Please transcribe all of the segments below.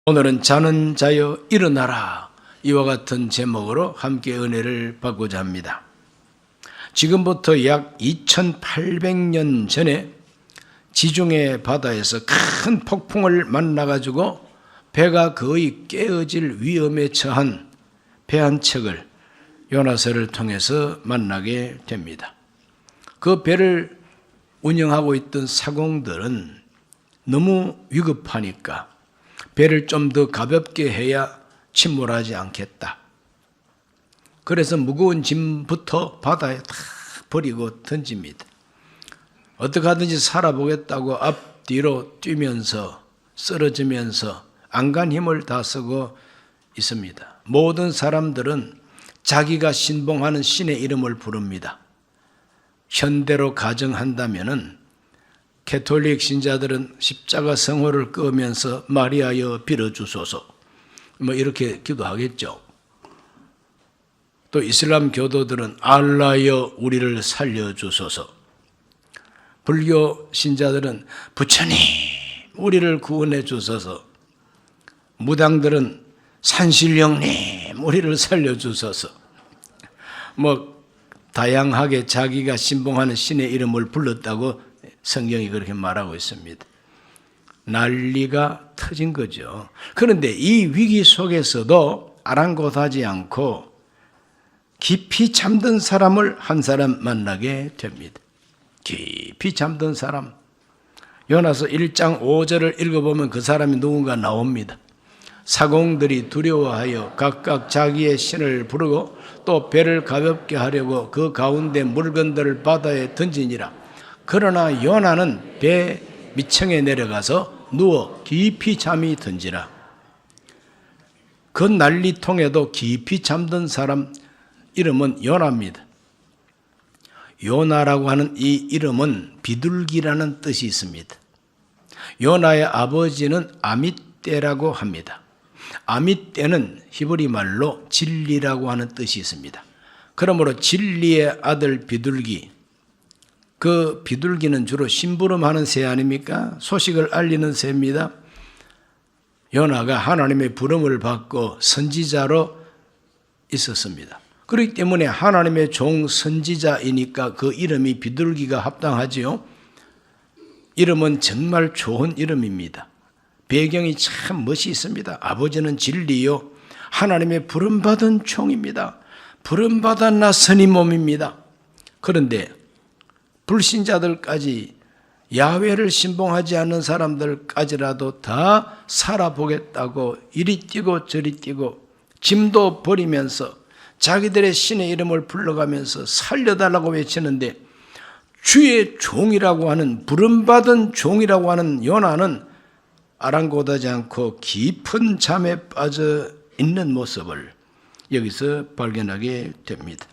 오늘은 자는 자여 일어나라, 이와 같은 제목으로 함께 은혜를 받고자 합니다. 지금부터 약 2800년 전에 지중해 바다에서 큰 폭풍을 만나가지고 배가 거의 깨어질 위험에 처한 배 한 척을 요나서를 통해서 만나게 됩니다. 그 배를 운영하고 있던 사공들은 너무 위급하니까 배를 좀 더 가볍게 해야 침몰하지 않겠다. 그래서 무거운 짐부터 바다에 다 버리고 던집니다. 어떻게 하든지 살아보겠다고 앞뒤로 뛰면서 쓰러지면서 안간 힘을 다 쓰고 있습니다. 모든 사람들은 자기가 신봉하는 신의 이름을 부릅니다. 현대로 가정한다면은 캐톨릭 신자들은 십자가 성호를 끄면서 마리아여 빌어주소서 이렇게 기도하겠죠. 또 이슬람 교도들은 알라여 우리를 살려주소서, 불교 신자들은 부처님 우리를 구원해 주소서, 무당들은 산신령님 우리를 살려주소서, 다양하게 자기가 신봉하는 신의 이름을 불렀다고 성경이 그렇게 말하고 있습니다. 난리가 터진 거죠. 그런데 이 위기 속에서도 아랑곳하지 않고 깊이 잠든 사람을 한 사람 만나게 됩니다. 깊이 잠든 사람. 요나서 1장 5절을 읽어보면 그 사람이 누군가 나옵니다. 사공들이 두려워하여 각각 자기의 신을 부르고 또 배를 가볍게 하려고 그 가운데 물건들을 바다에 던지니라. 그러나 요나는 배 밑층에 내려가서 누워 깊이 잠이 든지라. 그 난리통에도 깊이 잠든 사람 이름은 요나입니다. 요나라고 하는 이 이름은 비둘기라는 뜻이 있습니다. 요나의 아버지는 아밋떼라고 합니다. 아밋떼는 히브리 말로 진리라고 하는 뜻이 있습니다. 그러므로 진리의 아들 비둘기, 그 비둘기는 주로 심부름하는 새 아닙니까? 소식을 알리는 새입니다. 요나가 하나님의 부름을 받고 선지자로 있었습니다. 그렇기 때문에 하나님의 종 선지자이니까 그 이름이 비둘기가 합당하지요. 이름은 정말 좋은 이름입니다. 배경이 참 멋이 있습니다. 아버지는 진리요, 하나님의 부름받은 종입니다. 부름받은 나 선임 몸입니다. 그런데 불신자들까지, 야훼를 신봉하지 않는 사람들까지라도 다 살아보겠다고 이리 뛰고 저리 뛰고 짐도 버리면서 자기들의 신의 이름을 불러가면서 살려달라고 외치는데, 주의 종이라고 하는, 부름받은 종이라고 하는 요나는 아랑곳하지 않고 깊은 잠에 빠져 있는 모습을 여기서 발견하게 됩니다.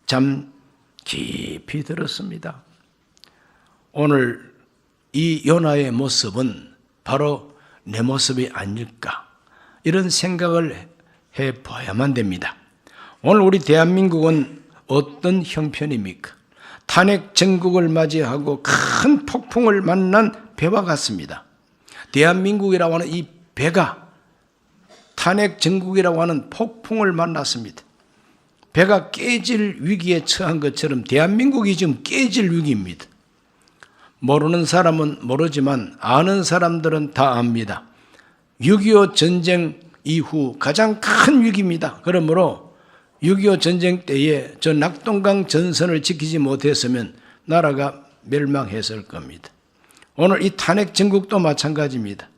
잠 깊이 들었습니다. 오늘 이 요나의 모습은 바로 내 모습이 아닐까, 이런 생각을 해봐야만 됩니다. 오늘 우리 대한민국은 어떤 형편입니까? 탄핵 정국을 맞이하고 큰 폭풍을 만난 배와 같습니다. 대한민국이라고 하는 이 배가 탄핵 정국이라고 하는 폭풍을 만났습니다. 배가 깨질 위기에 처한 것처럼 대한민국이 지금 깨질 위기입니다. 모르는 사람은 모르지만 아는 사람들은 다 압니다. 6.25 전쟁 이후 가장 큰 위기입니다. 그러므로 6.25 전쟁 때에 저 낙동강 전선을 지키지 못했으면 나라가 멸망했을 겁니다. 오늘 이 탄핵 정국도 마찬가지입니다.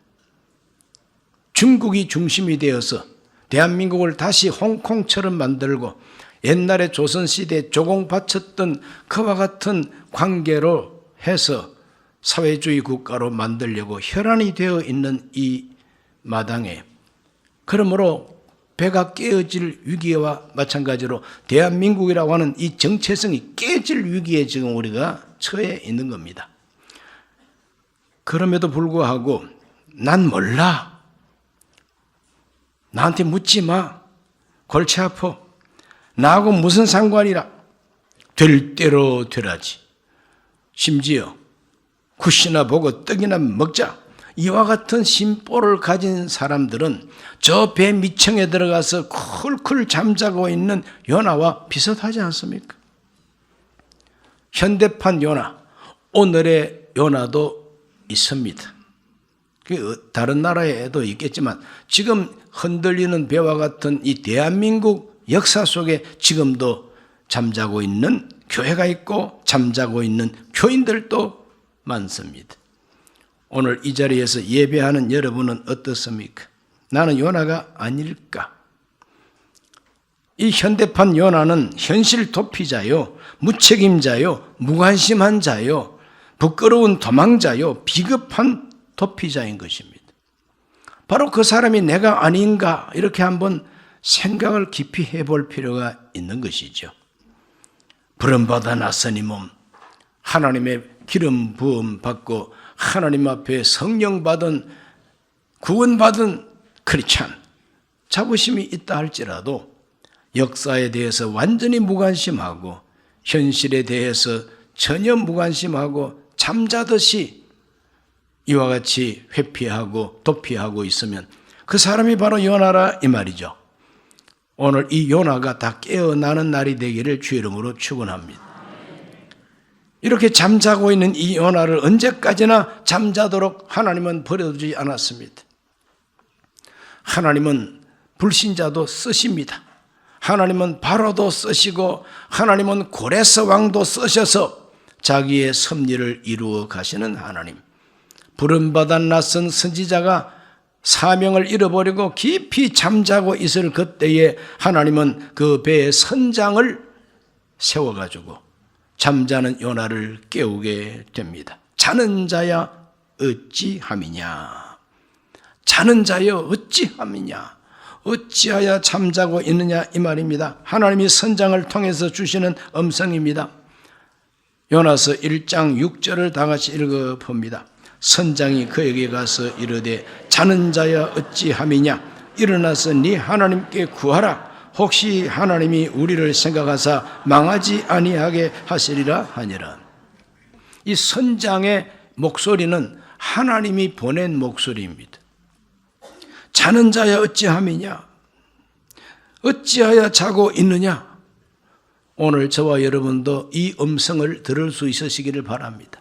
중국이 중심이 되어서 대한민국을 다시 홍콩처럼 만들고 옛날에 조선시대에 조공 바쳤던 그와 같은 관계로 해서 사회주의 국가로 만들려고 혈안이 되어 있는 이 마당에, 그러므로 배가 깨어질 위기와 마찬가지로 대한민국이라고 하는 이 정체성이 깨질 위기에 지금 우리가 처해 있는 겁니다. 그럼에도 불구하고 난 몰라, 나한테 묻지 마, 골치 아파, 나하고 무슨 상관이라, 될 대로 되라지, 심지어 굿이나 보고 떡이나 먹자, 이와 같은 심보를 가진 사람들은 저 배 밑층에 들어가서 쿨쿨 잠자고 있는 요나와 비슷하지 않습니까? 현대판 요나, 오늘의 요나도 있습니다. 다른 나라에도 있겠지만 지금 흔들리는 배와 같은 이 대한민국 역사 속에 지금도 잠자고 있는 교회가 있고 잠자고 있는 교인들도 많습니다. 오늘 이 자리에서 예배하는 여러분은 어떻습니까? 나는 요나가 아닐까? 이 현대판 요나는 현실 도피자요, 무책임자요, 무관심한 자요, 부끄러운 도망자요, 비겁한 도피자인 것입니다. 바로 그 사람이 내가 아닌가 이렇게 한번 생각을 깊이 해볼 필요가 있는 것이죠. 부름받아 낯선 몸, 하나님의 기름 부음 받고 하나님 앞에 성령 받은 구원받은 크리스찬, 자부심이 있다 할지라도 역사에 대해서 완전히 무관심하고 현실에 대해서 전혀 무관심하고 잠자듯이 이와 같이 회피하고 도피하고 있으면 그 사람이 바로 요나라 이 말이죠. 오늘 이 요나가 다 깨어나는 날이 되기를 주 이름으로 축원합니다. 이렇게 잠자고 있는 이 요나를 언제까지나 잠자도록 하나님은 버려두지 않았습니다. 하나님은 불신자도 쓰십니다. 하나님은 바로도 쓰시고 하나님은 고레스 왕도 쓰셔서 자기의 섭리를 이루어 가시는 하나님. 부름받아 낯선 선지자가 사명을 잃어버리고 깊이 잠자고 있을 그때에 하나님은 그 배의 선장을 세워가지고 잠자는 요나를 깨우게 됩니다. 자는 자야 어찌함이냐. 자는 자여 어찌함이냐. 어찌하여 잠자고 있느냐 이 말입니다. 하나님이 선장을 통해서 주시는 음성입니다. 요나서 1장 6절을 다 같이 읽어봅니다. 선장이 그에게 가서 이르되 자는 자여 어찌함이냐. 일어나서 네 하나님께 구하라. 혹시 하나님이 우리를 생각하사 망하지 아니하게 하시리라 하니라. 이 선장의 목소리는 하나님이 보낸 목소리입니다. 자는 자야 어찌함이냐. 어찌하여 자고 있느냐. 오늘 저와 여러분도 이 음성을 들을 수 있으시기를 바랍니다.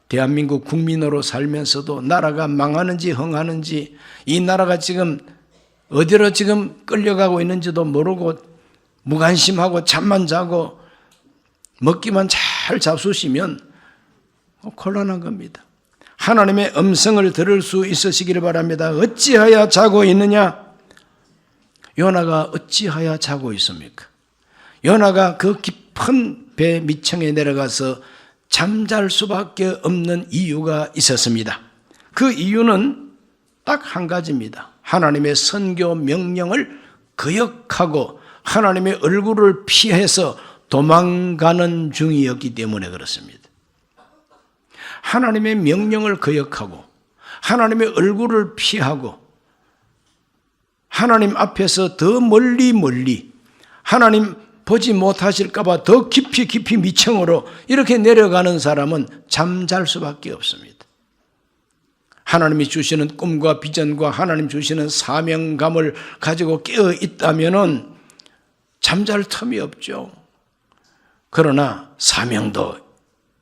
대한민국 국민으로 살면서도 나라가 망하는지 흥하는지, 이 나라가 지금 어디로 지금 끌려가고 있는지도 모르고 무관심하고 잠만 자고 먹기만 잘 잡수시면 곤란한 겁니다. 하나님의 음성을 들을 수 있으시기를 바랍니다. 어찌하여 자고 있느냐? 요나가 어찌하여 자고 있습니까? 요나가 그 깊은 배 밑층에 내려가서 잠잘 수밖에 없는 이유가 있었습니다. 그 이유는 딱 한 가지입니다. 하나님의 선교 명령을 거역하고 하나님의 얼굴을 피해서 도망가는 중이었기 때문에 그렇습니다. 하나님의 명령을 거역하고 하나님의 얼굴을 피하고 하나님 앞에서 더 멀리 하나님 보지 못하실까 봐 더 깊이 미층으로 이렇게 내려가는 사람은 잠잘 수밖에 없습니다. 하나님이 주시는 꿈과 비전과 하나님 주시는 사명감을 가지고 깨어 있다면은 잠잘 틈이 없죠. 그러나 사명도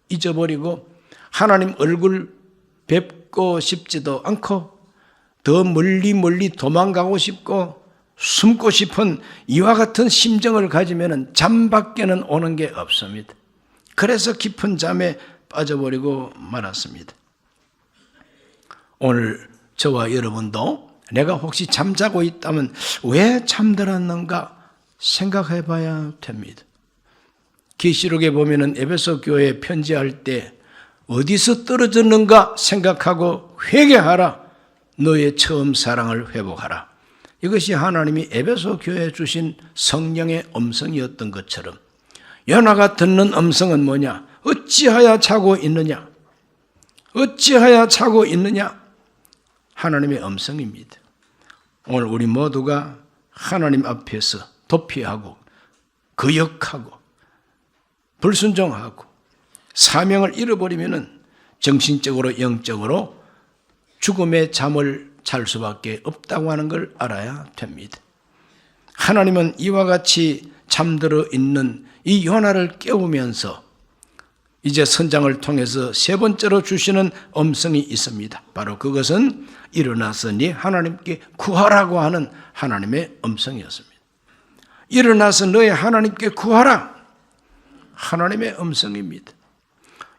잊어버리고 하나님 얼굴 뵙고 싶지도 않고 더 멀리 도망가고 싶고 숨고 싶은 이와 같은 심정을 가지면 잠밖에는 오는 게 없습니다. 그래서 깊은 잠에 빠져버리고 말았습니다. 오늘 저와 여러분도 내가 혹시 잠자고 있다면 왜 잠들었는가 생각해 봐야 됩니다. 계시록에 보면은 에베소 교회에 편지할 때 어디서 떨어졌는가 생각하고 회개하라. 너의 처음 사랑을 회복하라. 이것이 하나님이 에베소 교회에 주신 성령의 음성이었던 것처럼 요나가 듣는 음성은 뭐냐? 어찌하여 자고 있느냐? 어찌하여 자고 있느냐? 하나님의 음성입니다. 오늘 우리 모두가 하나님 앞에서 도피하고 거역하고 불순종하고 사명을 잃어버리면 정신적으로 영적으로 죽음의 잠을 잘 수밖에 없다고 하는 걸 알아야 됩니다. 하나님은 이와 같이 잠들어 있는 이 요나를 깨우면서 이제 선장을 통해서 세 번째로 주시는 음성이 있습니다. 바로 그것은 일어나서 네 하나님께 구하라고 하는 하나님의 음성이었습니다. 일어나서 너의 하나님께 구하라. 하나님의 음성입니다.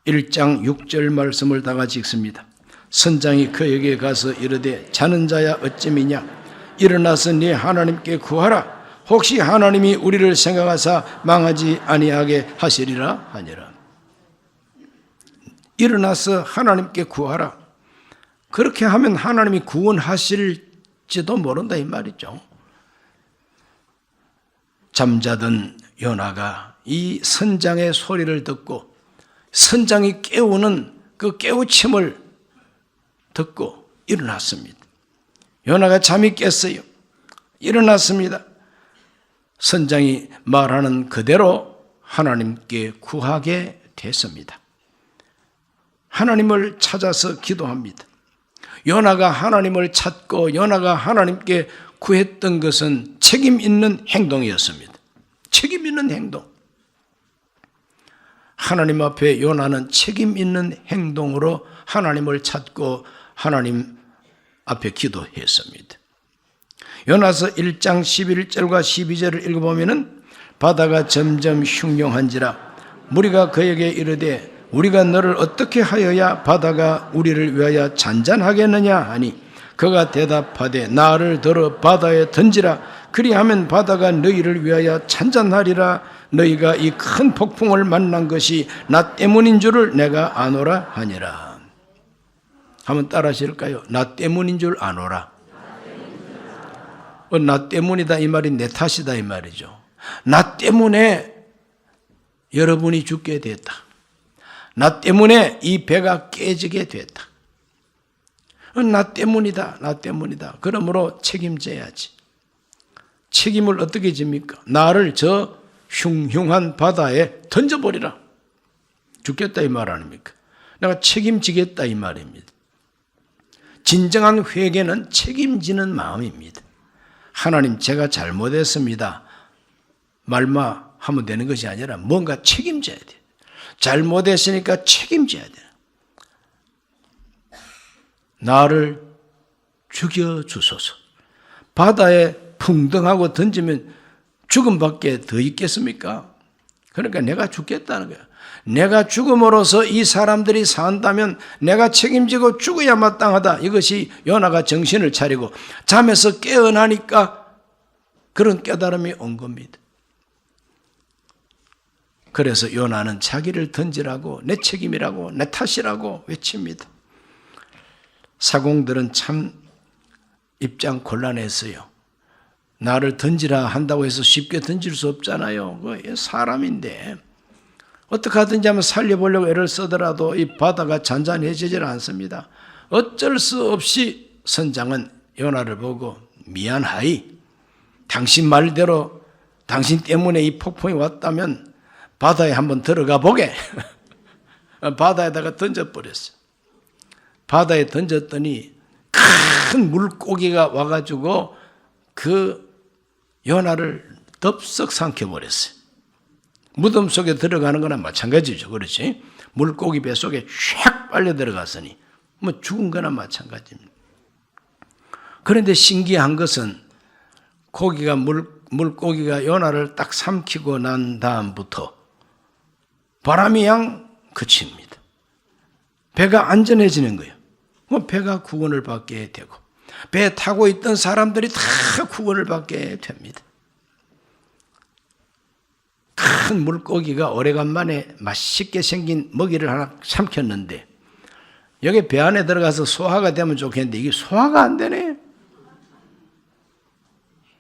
1장 6절 말씀을 다 같이 읽습니다. 선장이 그에게 가서 이르되 자는 자야 어찌미냐 일어나서 네 하나님께 구하라. 혹시 하나님이 우리를 생각하사 망하지 아니하게 하시리라 하니라. 일어나서 하나님께 구하라. 그렇게 하면 하나님이 구원하실지도 모른다 이 말이죠. 잠자던 요나가 이 선장의 소리를 듣고 선장이 깨우는 그 깨우침을 듣고 일어났습니다. 요나가 잠이 깼어요. 일어났습니다. 선장이 말하는 그대로 하나님께 구하게 됐습니다. 하나님을 찾아서 기도합니다. 요나가 하나님을 찾고 요나가 하나님께 구했던 것은 책임 있는 행동이었습니다. 책임 있는 행동. 하나님 앞에 요나는 책임 있는 행동으로 하나님을 찾고 하나님 앞에 기도했습니다. 요나서 1장 11절과 12절을 읽어보면 바다가 점점 흉흉한지라 무리가 그에게 이르되 우리가 너를 어떻게 하여야 바다가 우리를 위하여 잔잔하겠느냐 하니 그가 대답하되 나를 들어 바다에 던지라 그리하면 바다가 너희를 위하여 잔잔하리라 너희가 이 큰 폭풍을 만난 것이 나 때문인 줄을 내가 아노라 하니라. 한번 따라 하실까요? 나 때문인 줄 아노라. 나 때문이다 이 말이 내 탓이다 이 말이죠. 나 때문에 여러분이 죽게 됐다. 나 때문에 이 배가 깨지게 됐다. 나 때문이다. 나 때문이다. 그러므로 책임져야지. 책임을 어떻게 집니까? 나를 저 흉흉한 바다에 던져버리라. 죽겠다 이 말 아닙니까? 내가 책임지겠다 이 말입니다. 진정한 회개는 책임지는 마음입니다. 하나님 제가 잘못했습니다. 말만 하면 되는 것이 아니라 뭔가 책임져야 돼요. 잘못했으니까 책임져야 돼요. 나를 죽여주소서. 바다에 풍덩하고 던지면 죽음밖에 더 있겠습니까? 그러니까 내가 죽겠다는 거야. 내가 죽음으로써 이 사람들이 산다면 내가 책임지고 죽어야 마땅하다. 이것이 요나가 정신을 차리고 잠에서 깨어나니까 그런 깨달음이 온 겁니다. 그래서 요나는 자기를 던지라고 내 책임이라고 내 탓이라고 외칩니다. 사공들은 참 입장 곤란했어요. 나를 던지라 한다고 해서 쉽게 던질 수 없잖아요. 사람인데 어떻게 하든지 하면 살려보려고 애를 쓰더라도 이 바다가 잔잔해지질 않습니다. 어쩔 수 없이 선장은 요나를 보고 미안하이. 당신 말대로 당신 때문에 이 폭풍이 왔다면 바다에 한번 들어가 보게. 바다에다가 던져버렸어요. 바다에 던졌더니 큰 물고기가 와가지고 그 요나를 덥석 삼켜버렸어요. 무덤 속에 들어가는 거나 마찬가지죠. 그렇지? 물고기 배 속에 쫙 빨려 들어갔으니 뭐 죽은 거나 마찬가지입니다. 그런데 신기한 것은 물고기가 요나를 딱 삼키고 난 다음부터 바람이 양 그칩니다. 배가 안전해지는 거예요. 배가 구원을 받게 되고 배에 타고 있던 사람들이 다 구원을 받게 됩니다. 큰 물고기가 오래간만에 맛있게 생긴 먹이를 하나 삼켰는데 여기 배 안에 들어가서 소화가 되면 좋겠는데 이게 소화가 안 되네.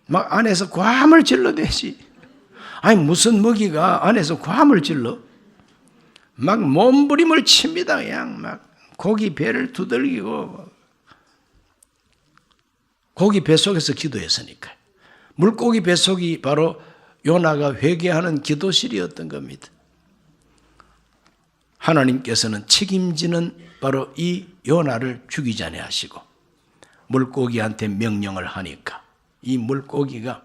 막 안에서 고함을 질러대지. 아니 무슨 먹이가 안에서 고함을 질러? 막 몸부림을 칩니다. 그냥 막 고기 배를 두들기고 고기 뱃속에서 기도했으니까. 물고기 뱃속이 바로 요나가 회개하는 기도실이었던 겁니다. 하나님께서는 책임지는 바로 이 요나를 죽이지 아니하시고 물고기한테 명령을 하니까 이 물고기가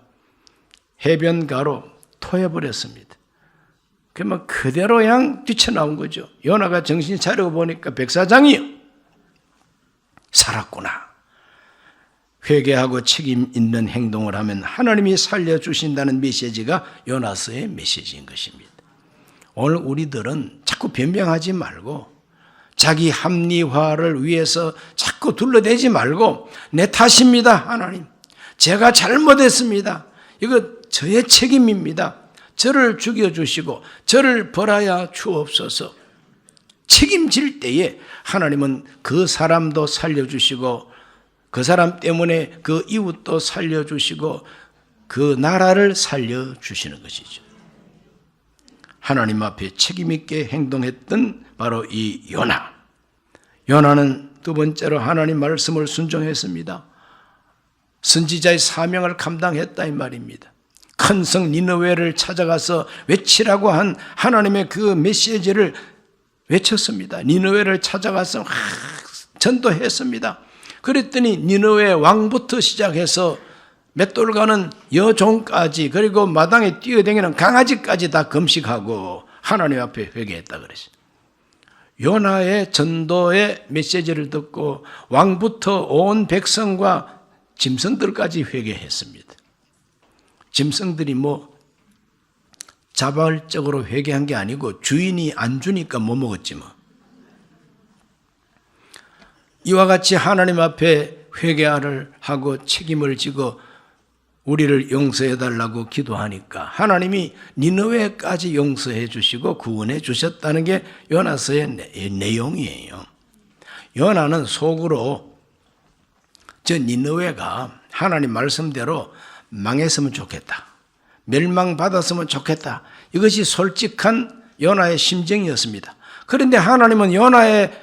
해변가로 토해버렸습니다. 그러면 그대로 그냥 뛰쳐나온 거죠. 요나가 정신 차리고 보니까 백사장이 살았구나. 회개하고 책임 있는 행동을 하면 하나님이 살려주신다는 메시지가 요나서의 메시지인 것입니다. 오늘 우리들은 자꾸 변명하지 말고 자기 합리화를 위해서 자꾸 둘러대지 말고 내 탓입니다. 하나님, 제가 잘못했습니다. 이거 저의 책임입니다. 저를 죽여주시고 저를 벌하여 주옵소서. 책임질 때에 하나님은 그 사람도 살려주시고 그 사람 때문에 그 이웃도 살려주시고 그 나라를 살려주시는 것이죠. 하나님 앞에 책임있게 행동했던 바로 이 요나. 요나는 두 번째로 하나님 말씀을 순종했습니다. 선지자의 사명을 감당했다 이 말입니다. 큰 성 니느웨를 찾아가서 외치라고 한 하나님의 그 메시지를 외쳤습니다. 니느웨를 찾아가서 전도했습니다. 그랬더니 니느웨 왕부터 시작해서 맷돌 가는 여종까지 그리고 마당에 뛰어다니는 강아지까지 다 금식하고 하나님 앞에 회개했다 그랬어요. 요나의 전도의 메시지를 듣고 왕부터 온 백성과 짐승들까지 회개했습니다. 짐승들이 자발적으로 회개한 게 아니고 주인이 안 주니까 못 먹었지 뭐. 이와 같이 하나님 앞에 회개를 하고 책임을 지고 우리를 용서해달라고 기도하니까 하나님이 니느웨까지 용서해 주시고 구원해 주셨다는 게 요나서의 내용이에요. 요나는 속으로 저 니느웨가 하나님 말씀대로 망했으면 좋겠다. 멸망받았으면 좋겠다. 이것이 솔직한 요나의 심정이었습니다. 그런데 하나님은 요나의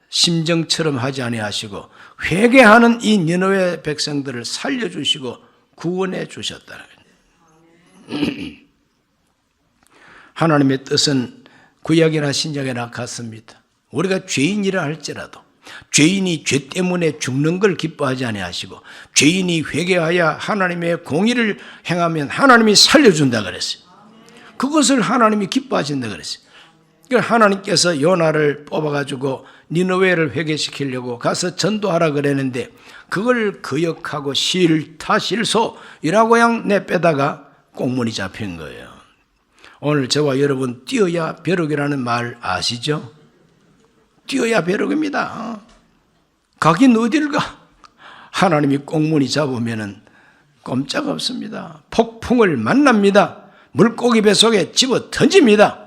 심정처럼 하지 아니하시고 회개하는 이 니느웨 백성들을 살려주시고 구원해 주셨다는 거예요. 하나님의 뜻은 구약이나 신약이나 같습니다. 우리가 죄인이라 할지라도 죄인이 죄 때문에 죽는 걸 기뻐하지 아니하시고 죄인이 회개하여 하나님의 공의를 행하면 하나님이 살려준다 그랬어요. 그것을 하나님이 기뻐하신다 그랬어요. 그러니까 하나님께서 요나를 뽑아가지고 니느웨를 회개시키려고 가서 전도하라 그랬는데 그걸 거역하고 싫다 실소이라고 그냥 내빼다가 꽁문이 잡힌 거예요. 오늘 저와 여러분 뛰어야 벼룩이라는 말 아시죠? 뛰어야 벼룩입니다. 가긴 어딜 가? 하나님이 꽁문이 잡으면은 꼼짝 없습니다. 폭풍을 만납니다. 물고기 뱃속에 집어 던집니다.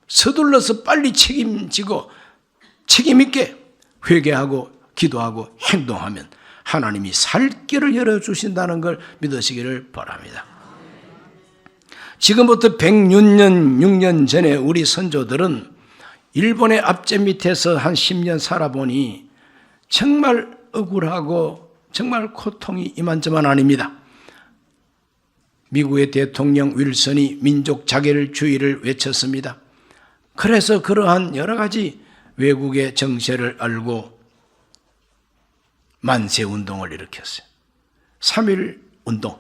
서둘러서 빨리 책임지고 책임있게 회개하고 기도하고 행동하면 하나님이 살 길을 열어주신다는 걸 믿으시기를 바랍니다. 지금부터 106년 전에 우리 선조들은 일본의 압제 밑에서 한 10년 살아보니 정말 억울하고 정말 고통이 이만저만 아닙니다. 미국의 대통령 윌슨이 민족 자결주의를 외쳤습니다. 그래서 그러한 여러 가지 외국의 정세를 알고 만세운동을 일으켰어요. 3.1 운동.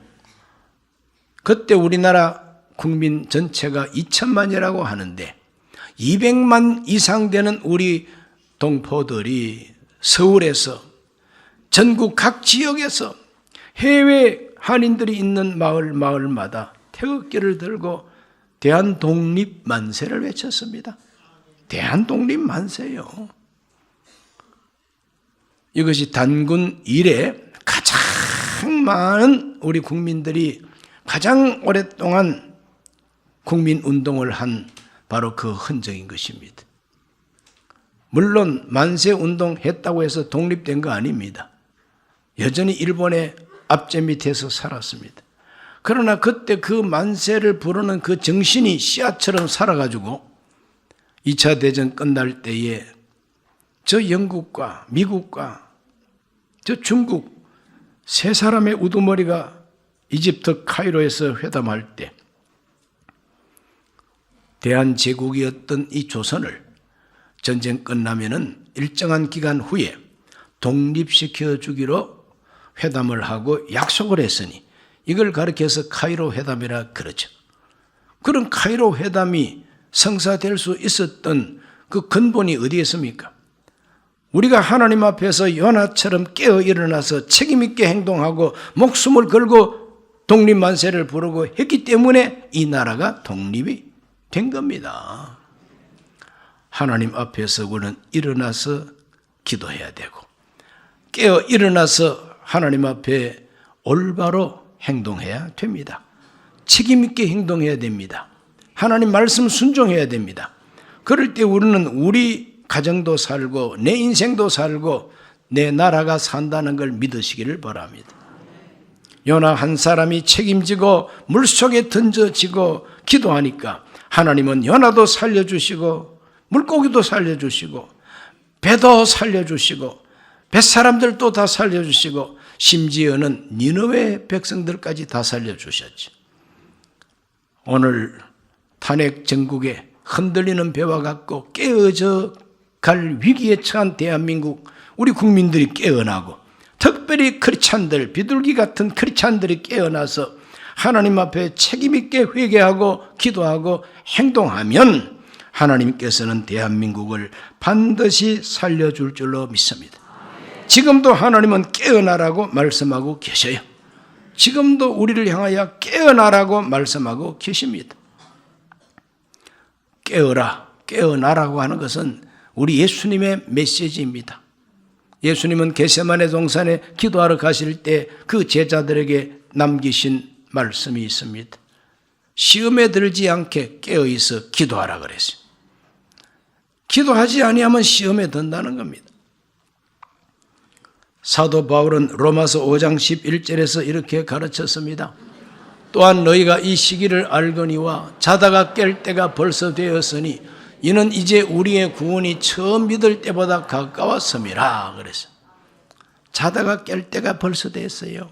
그때 우리나라 국민 전체가 2천만이라고 하는데 200만 이상 되는 우리 동포들이 서울에서 전국 각 지역에서 해외 한인들이 있는 마을마다 태극기를 들고 대한독립만세를 외쳤습니다. 대한독립만세요. 이것이 단군 이래 가장 많은 우리 국민들이 가장 오랫동안 국민운동을 한 바로 그 흔적인 것입니다. 물론 만세운동 했다고 해서 독립된 거 아닙니다. 여전히 일본의 압제 밑에서 살았습니다. 그러나 그때 그 만세를 부르는 그 정신이 씨앗처럼 살아가지고 2차 대전 끝날 때에 저 영국과 미국과 저 중국 세 사람의 우두머리가 이집트 카이로에서 회담할 때 대한제국이었던 이 조선을 전쟁 끝나면은 일정한 기간 후에 독립시켜 주기로 회담을 하고 약속을 했으니 이걸 가리켜서 카이로 회담이라 그러죠. 그런 카이로 회담이 성사될 수 있었던 그 근본이 어디에 있습니까? 우리가 하나님 앞에서 요나처럼 깨어 일어나서 책임 있게 행동하고 목숨을 걸고 독립만세를 부르고 했기 때문에 이 나라가 독립이 된 겁니다. 하나님 앞에서 우리는 일어나서 기도해야 되고 깨어 일어나서 하나님 앞에 올바로 행동해야 됩니다. 책임 있게 행동해야 됩니다. 하나님 말씀 순종해야 됩니다. 그럴 때 우리는 우리 가정도 살고 내 인생도 살고 내 나라가 산다는 걸 믿으시기를 바랍니다. 요나 한 사람이 책임지고 물속에 던져지고 기도하니까 하나님은 요나도 살려주시고 물고기도 살려주시고 배도 살려주시고 뱃사람들도 다 살려주시고 심지어는 니느웨 백성들까지 다 살려주셨지. 오늘 탄핵 전국에 흔들리는 배와 같고 깨어져 갈 위기에 처한 대한민국 우리 국민들이 깨어나고 특별히 크리스찬들, 비둘기 같은 크리스찬들이 깨어나서 하나님 앞에 책임 있게 회개하고 기도하고 행동하면 하나님께서는 대한민국을 반드시 살려줄 줄로 믿습니다. 지금도 하나님은 깨어나라고 말씀하고 계셔요. 지금도 우리를 향하여 깨어나라고 말씀하고 계십니다. 깨어라, 깨어나라고 하는 것은 우리 예수님의 메시지입니다. 예수님은 겟세마네 동산에 기도하러 가실 때 그 제자들에게 남기신 말씀이 있습니다. 시험에 들지 않게 깨어있어 기도하라 그랬어요. 기도하지 아니하면 시험에 든다는 겁니다. 사도 바울은 로마서 5장 11절에서 이렇게 가르쳤습니다. 또한 너희가 이 시기를 알거니와 자다가 깰 때가 벌써 되었으니 이는 이제 우리의 구원이 처음 믿을 때보다 가까웠음이라 그랬어요. 자다가 깰 때가 벌써 됐어요.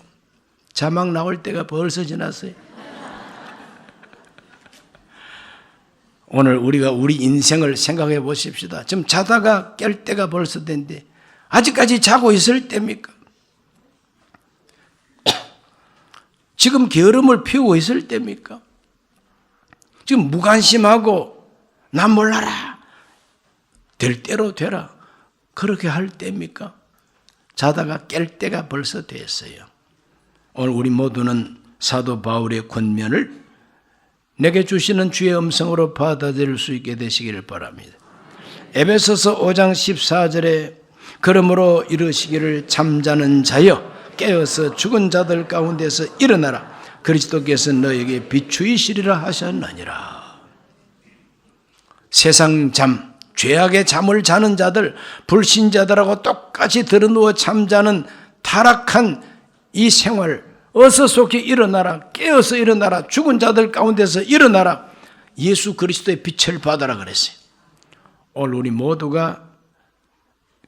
자막 나올 때가 벌써 지났어요. 오늘 우리가 우리 인생을 생각해 보십시다. 지금 자다가 깰 때가 벌써 된데 아직까지 자고 있을 때입니까? 지금 게으름을 피우고 있을 때입니까? 지금 무관심하고 난 몰라라 될 대로 되라 그렇게 할 때입니까? 자다가 깰 때가 벌써 됐어요. 오늘 우리 모두는 사도 바울의 권면을 내게 주시는 주의 음성으로 받아들일 수 있게 되시기를 바랍니다. 에베소서 5장 14절에 그러므로 이르시기를 잠자는 자여 깨어서 죽은 자들 가운데서 일어나라 그리스도께서 너에게 비추이시리라 하셨느니라. 세상 잠, 죄악의 잠을 자는 자들, 불신자들하고 똑같이 들어누워 잠자는 타락한 이 생활 어서 속히 일어나라, 깨어서 일어나라, 죽은 자들 가운데서 일어나라, 예수 그리스도의 빛을 받아라 그랬어요. 오늘 우리 모두가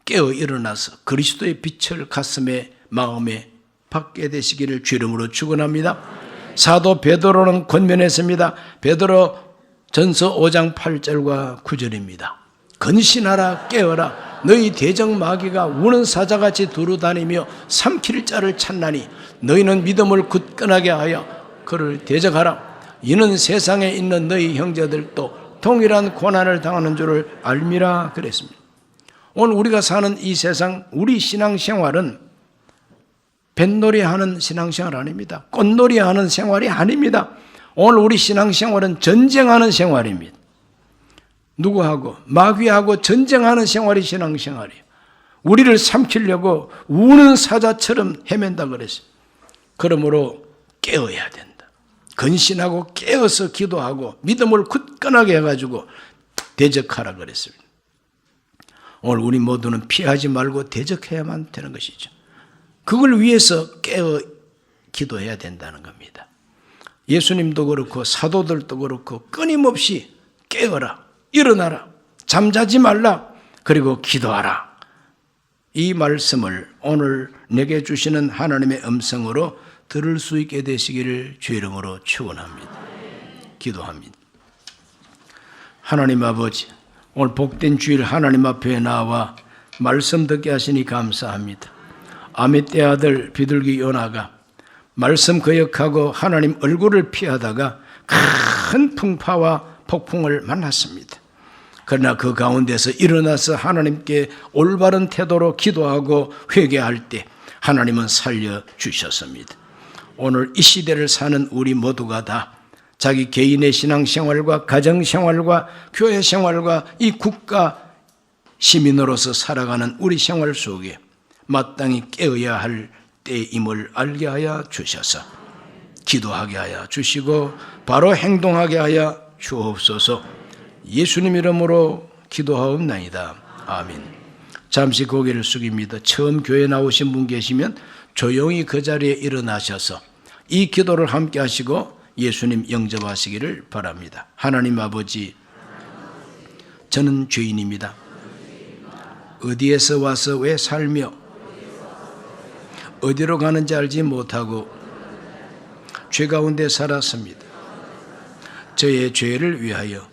깨어 일어나서 그리스도의 빛을 가슴에 마음에 받게 되시기를 주 이름으로 축원합니다. 사도 베드로는 권면했습니다. 베드로 전서 5장 8절과 9절입니다. 근신하라 깨어라 너희 대적 마귀가 우는 사자같이 두루다니며 삼킬 자를 찾나니 너희는 믿음을 굳건하게 하여 그를 대적하라. 이는 세상에 있는 너희 형제들도 동일한 고난을 당하는 줄을 알미라 그랬습니다. 오늘 우리가 사는 이 세상 우리 신앙생활은 뱃놀이하는 신앙생활 아닙니다. 꽃놀이하는 생활이 아닙니다. 오늘 우리 신앙생활은 전쟁하는 생활입니다. 누구하고? 마귀하고 전쟁하는 생활이 신앙생활이에요. 우리를 삼키려고 우는 사자처럼 헤맨다 그랬어요. 그러므로 깨어야 된다. 근신하고 깨어서 기도하고 믿음을 굳건하게 해가지고 대적하라 그랬습니다. 오늘 우리 모두는 피하지 말고 대적해야만 되는 것이죠. 그걸 위해서 깨어 기도해야 된다는 겁니다. 예수님도 그렇고 사도들도 그렇고 끊임없이 깨어라, 일어나라, 잠자지 말라, 그리고 기도하라. 이 말씀을 오늘 내게 주시는 하나님의 음성으로 들을 수 있게 되시기를 주 이름으로 축원합니다. 기도합니다. 하나님 아버지, 오늘 복된 주일 하나님 앞에 나와 말씀 듣게 하시니 감사합니다. 아미떼 아들 비둘기 요나가 말씀 거역하고 하나님 얼굴을 피하다가 큰 풍파와 폭풍을 만났습니다. 그러나 그 가운데서 일어나서 하나님께 올바른 태도로 기도하고 회개할 때 하나님은 살려주셨습니다. 오늘 이 시대를 사는 우리 모두가 다 자기 개인의 신앙생활과 가정생활과 교회생활과 이 국가 시민으로서 살아가는 우리 생활 속에 마땅히 깨어야 할 때임을 알게 하여 주셔서 기도하게 하여 주시고 바로 행동하게 하여 주옵소서. 예수님 이름으로 기도하옵나이다. 아멘. 잠시 고개를 숙입니다. 처음 교회 나오신 분 계시면 조용히 그 자리에 일어나셔서 이 기도를 함께 하시고 예수님 영접하시기를 바랍니다. 하나님 아버지, 저는 죄인입니다. 어디에서 와서 왜 살며 어디로 가는지 알지 못하고 죄 가운데 살았습니다. 저의 죄를 위하여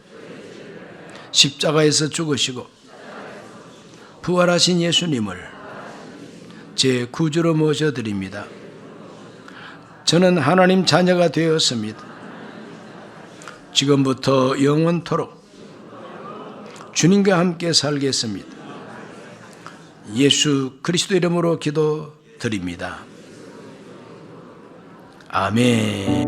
십자가에서 죽으시고 부활하신 예수님을 제 구주로 모셔드립니다. 저는 하나님 자녀가 되었습니다. 지금부터 영원토록 주님과 함께 살겠습니다. 예수 그리스도 이름으로 기도드립니다. 아멘.